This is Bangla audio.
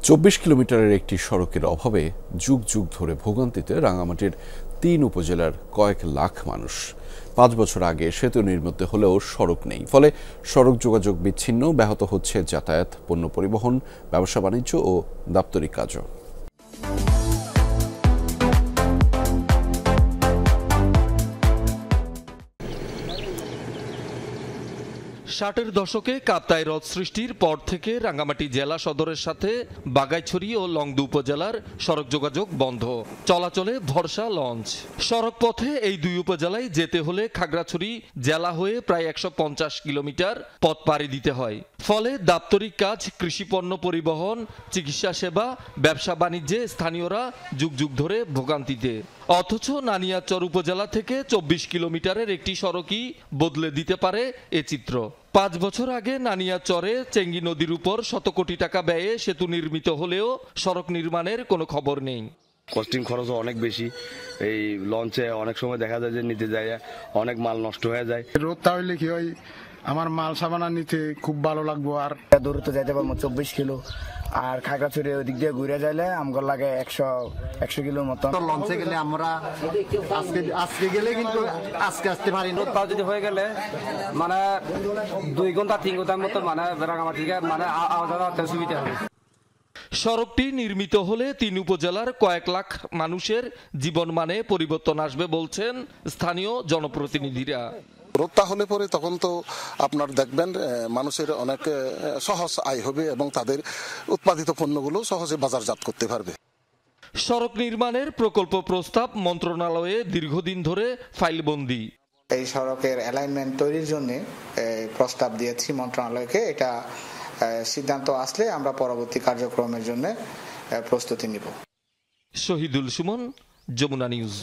২৪ কিলোমিটারের একটি সড়কের অভাবে যুগ যুগ ধরে ভোগান্তিতে রাঙামাটির ৩ উপজেলার কয়েক লাখ মানুষ। ৫ বছর আগে সেতু নির্মিত হলেও সড়ক নেই, ফলে সড়ক যোগাযোগ বিচ্ছিন্ন, ব্যাহত হচ্ছে যাতায়াত, পণ্য পরিবহন, ব্যবসা বাণিজ্য ও দাপ্তরিক কাজও। ৬০-এর দশকে কাপ্তাই হ্রদ সৃষ্টির পর থেকে রাঙ্গামাটি জেলা সদরের সাথে বাগাইছড়ি ও লংদু উপজেলার সড়ক যোগাযোগ বন্ধ, চলাচলে ভরসা লঞ্চ। সড়ক পথে এই দুই উপজেলায় যেতে হলে খাগড়াছড়ি জেলা হয়ে প্রায় ১৫০ কিলোমিটার পথ পাড়ি দিতে হয়। ফলে দাপ্তরিক কাজ, কৃষিপণ্য পরিবহন, চিকিৎসা সেবা, ব্যবসা বাণিজ্যে স্থানীয়রা যুগ যুগ ধরে ভোগান্তিতে। অথচ নানিয়ারচর উপজেলা থেকে ২৪ কিলোমিটারের একটি সড়কই বদলে দিতে পারে এ চিত্র। ৫ বছর আগে নানিয়ারচরে চেঙ্গি নদীর উপর শত কোটি টাকা ব্যয়ে সেতু নির্মিত হলেও সড়ক নির্মাণের কোনো খবর নেই। কস্টিং খরচও অনেক বেশি। এই লঞ্চে অনেক সময় দেখা যায় যে নিতে যায় অনেক মাল নষ্ট হয়ে যায়। রোদটা হইলে কি হয়, আমার মাল সাবানা নিতে খুব ভালো লাগবো। আর দূরত্ব যাইতে পারবো ২৪ কিলো, আর খাগড়াছড়ি ওই দিক দিয়ে ঘুরে যাইলে আমার লাগে ১০০ কিলোর মতো। লঞ্চে গেলে আমরা আজকে গেলে কিন্তু আজকে আসতে পারি না। তাও যদি হয়ে গেলে মানে ২ ঘন্টা ৩ ঘন্টার মতো মানে রাঙামাটি মানে আওয়া সুবিধা হবে। সড়কটি নির্মিত হলে ৩ উপজেলার কয়েক লাখ মানুষের জীবনমানে পরিবর্তন আসবে বলছেন স্থানীয় জনপ্রতিনিধিরা। রোদটা হলে পরে তখন তো আপনার দেখবেন মানুষের অনেক সহজ আয় হবে এবং তাদের উৎপাদিত পণ্যগুলো সহজে বাজারজাত করতে পারবে। সড়ক নির্মাণের প্রকল্প প্রস্তাব মন্ত্রণালয়ে দীর্ঘদিন ধরে ফাইলবন্দি। এই সড়কের অ্যালাইনমেন্ট তৈরির জন্য প্রস্তাব দিয়েছি মন্ত্রণালয়কে। এটা সিদ্ধান্ত আসলে আমরা পরবর্তী কার্যক্রমের জন্য প্রস্তুতি নিব। শহীদুল সুমন, যমুনা নিউজ।